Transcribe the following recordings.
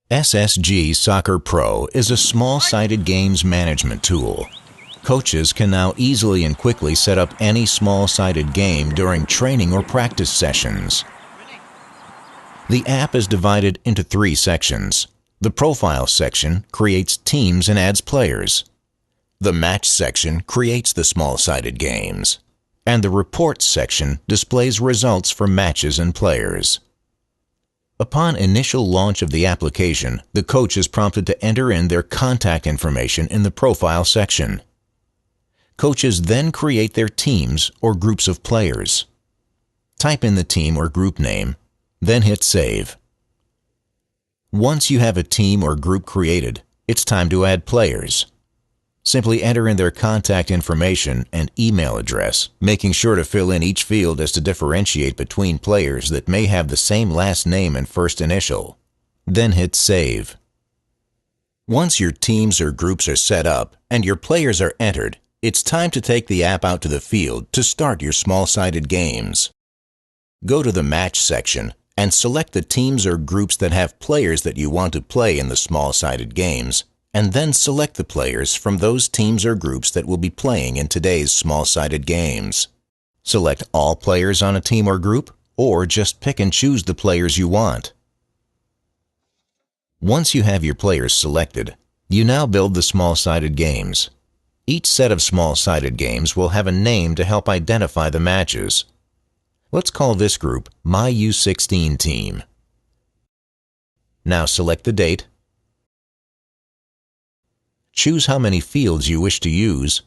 SSG SoccerPro is a small-sided games management tool. Coaches can now easily and quickly set up any small-sided game during training or practice sessions. The app is divided into 3 sections. The Profile section creates teams and adds players. The Match section creates the small-sided games. And the Reports section displays results for matches and players. Upon initial launch of the application, the coach is prompted to enter in their contact information in the Profile section. Coaches then create their teams or groups of players. Type in the team or group name, then hit Save. Once you have a team or group created, it's time to add players. Simply enter in their contact information and email address, making sure to fill in each field as to differentiate between players that may have the same last name and first initial. Then hit Save. Once your teams or groups are set up and your players are entered, it's time to take the app out to the field to start your small-sided games. Go to the Match section and select the teams or groups that have players that you want to play in the small-sided games, and then select the players from those teams or groups that will be playing in today's small-sided games. Select all players on a team or group, or just pick and choose the players you want. Once you have your players selected, you now build the small-sided games. Each set of small-sided games will have a name to help identify the matches. Let's call this group My U16 Team. Now select the date. Choose how many fields you wish to use.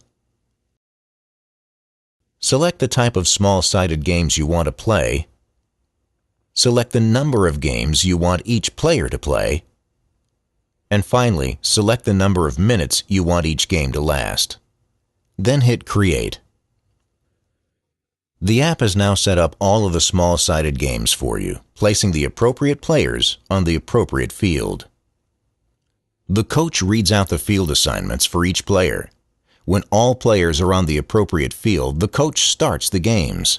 Select the type of small-sided games you want to play. Select the number of games you want each player to play. And finally, select the number of minutes you want each game to last. Then hit Create. The app has now set up all of the small-sided games for you, placing the appropriate players on the appropriate field. The coach reads out the field assignments for each player. When all players are on the appropriate field, the coach starts the games.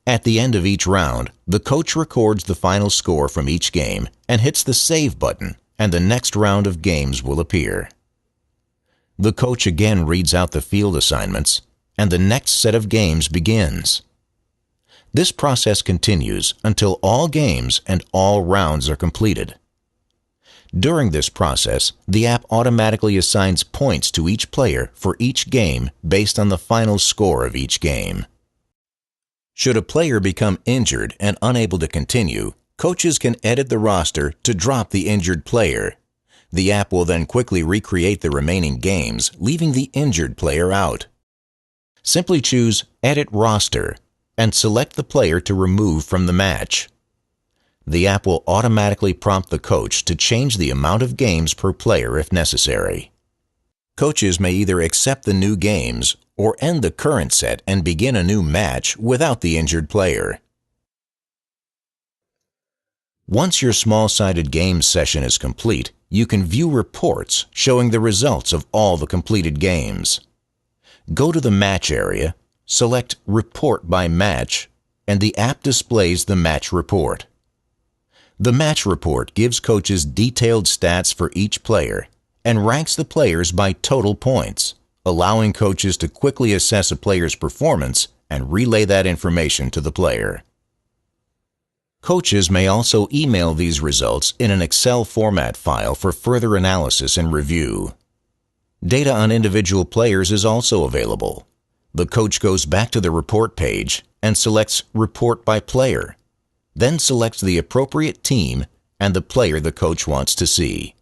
At the end of each round, the coach records the final score from each game and hits the Save button, and the next round of games will appear. The coach again reads out the field assignments, and the next set of games begins. This process continues until all games and all rounds are completed. During this process, the app automatically assigns points to each player for each game based on the final score of each game. Should a player become injured and unable to continue, coaches can edit the roster to drop the injured player. The app will then quickly recreate the remaining games, leaving the injured player out. Simply choose Edit Roster and select the player to remove from the match. The app will automatically prompt the coach to change the amount of games per player if necessary. Coaches may either accept the new games or end the current set and begin a new match without the injured player. Once your small-sided games session is complete, you can view reports showing the results of all the completed games. Go to the Match area, select Report by Match, and the app displays the match report. The match report gives coaches detailed stats for each player and ranks the players by total points, allowing coaches to quickly assess a player's performance and relay that information to the player. Coaches may also email these results in an Excel format file for further analysis and review. Data on individual players is also available. The coach goes back to the report page and selects Report by Player, then selects the appropriate team and the player the coach wants to see.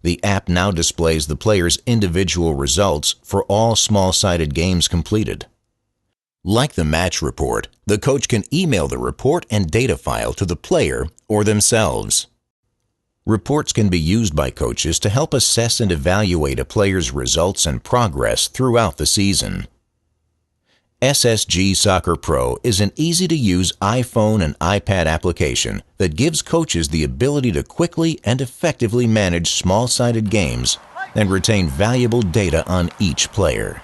The app now displays the player's individual results for all small-sided games completed. Like the match report, the coach can email the report and data file to the player or themselves. Reports can be used by coaches to help assess and evaluate a player's results and progress throughout the season. SSG SoccerPro is an easy-to-use iPhone and iPad application that gives coaches the ability to quickly and effectively manage small-sided games and retain valuable data on each player.